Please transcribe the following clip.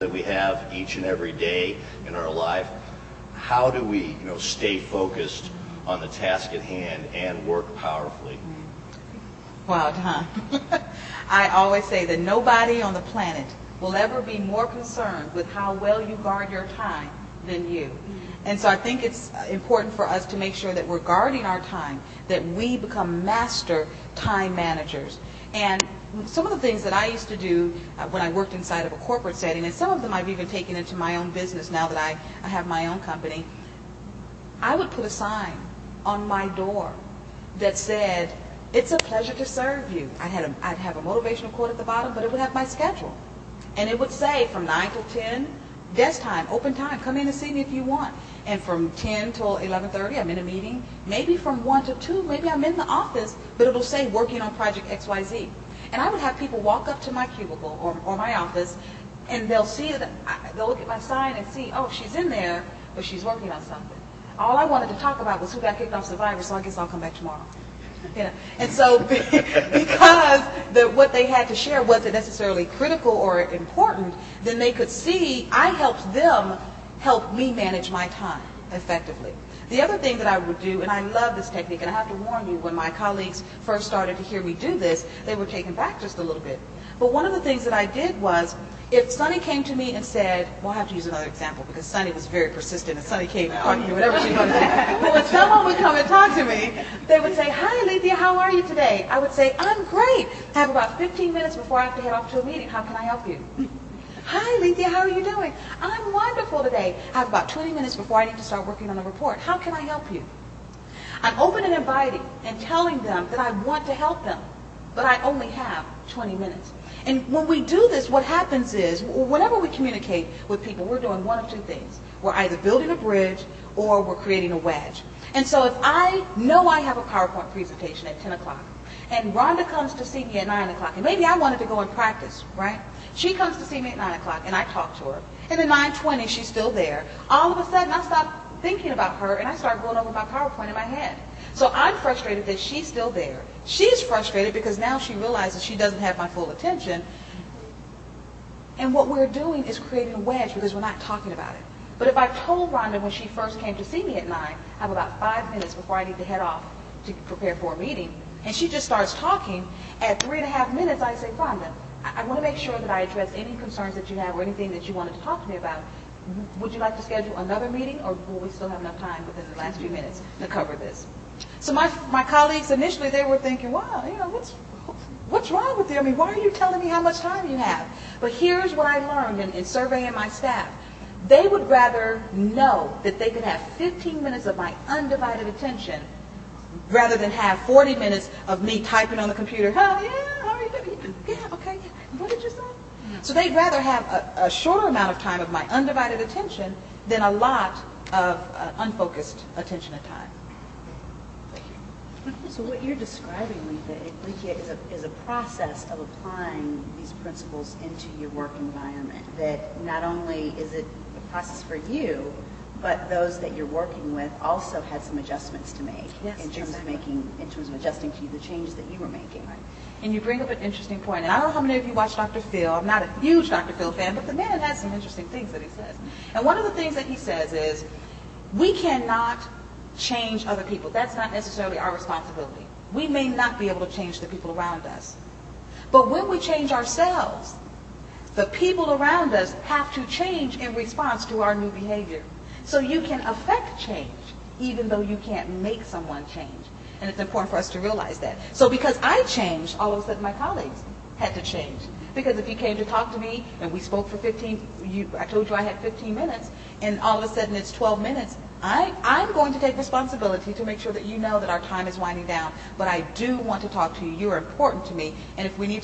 that we have each and every day in our life, how do we, stay focused on the task at hand and work powerfully? Wow, Don. I always say that nobody on the planet will ever be more concerned with how well you guard your time than you. And so I think it's important for us to make sure that we're guarding our time, that we become master time managers. And some of the things that I used to do when I worked inside of a corporate setting, and some of them I've even taken into my own business now that I have my own company, I would put a sign on my door that said, "It's a pleasure to serve you." I'd have a motivational quote at the bottom, but it would have my schedule. And it would say from 9 till 10, desk time, open time, come in and see me if you want. And from 10 till 11:30, I'm in a meeting. Maybe from 1 to 2, maybe I'm in the office, but it'll say working on project XYZ. And I would have people walk up to my cubicle or my office, and they'll see that, they'll look at my sign and see, oh, she's in there, but she's working on something. All I wanted to talk about was who got kicked off Survivor, so I guess I'll come back tomorrow. And so because what they had to share wasn't necessarily critical or important, then they could see I helped them help me manage my time effectively. The other thing that I would do, and I love this technique, and I have to warn you, when my colleagues first started to hear me do this, they were taken back just a little bit. But one of the things that I did was, if Sunny came to me and said, well, I have to use another example because Sunny was very persistent and Sunny came and talked to me, whatever she wanted to do. But when someone would come and talk to me, they would say, "Hi, Lethia, how are you today?" I would say, "I'm great. I have about 15 minutes before I have to head off to a meeting. How can I help you?" "Hi, Lethia, how are you doing?" "I'm wonderful today. I have about 20 minutes before I need to start working on a report. How can I help you?" I'm open and inviting and telling them that I want to help them, but I only have 20 minutes. And when we do this, what happens is, whenever we communicate with people, we're doing one of two things. We're either building a bridge or we're creating a wedge. And so if I know I have a PowerPoint presentation at 10 o'clock, and Rhonda comes to see me at 9 o'clock, and maybe I wanted to go and practice, right? She comes to see me at 9 o'clock, and I talk to her. And at 9:20, she's still there. All of a sudden, I stop thinking about her, and I start going over my PowerPoint in my head. So I'm frustrated that she's still there. She's frustrated because now she realizes she doesn't have my full attention. And what we're doing is creating a wedge because we're not talking about it. But if I told Rhonda when she first came to see me at 9, I have about 5 minutes before I need to head off to prepare for a meeting, and she just starts talking, at 3.5 minutes I say, "Rhonda, I want to make sure that I address any concerns that you have or anything that you wanted to talk to me about. Would you like to schedule another meeting, or will we still have enough time within the last few minutes to cover this?" So my colleagues initially, they were thinking, wow, what's wrong with you? I mean, why are you telling me how much time you have? But here's what I learned in surveying my staff. They would rather know that they could have 15 minutes of my undivided attention rather than have 40 minutes of me typing on the computer. "Huh, yeah, how are you doing? Yeah, okay, yeah. What did you say?" So they'd rather have a shorter amount of time of my undivided attention than a lot of unfocused attention and time. So what you're describing, Lethia, is a process of applying these principles into your work environment. That not only is it a process for you, but those that you're working with also had some adjustments to make in terms of adjusting to the changes that you were making. Right. And you bring up an interesting point. And I don't know how many of you watch Dr. Phil. I'm not a huge Dr. Phil fan, but the man has some interesting things that he says. And one of the things that he says is, we cannot change other people. That's not necessarily our responsibility. We may not be able to change the people around us. But when we change ourselves, the people around us have to change in response to our new behavior. So you can affect change, even though you can't make someone change. And it's important for us to realize that. So because I changed, all of a sudden my colleagues had to change. Because if you came to talk to me and we spoke for I told you I had 15 minutes, and all of a sudden it's 12 minutes, I'm going to take responsibility to make sure that you know that our time is winding down. But I do want to talk to you. You're important to me. And if we need to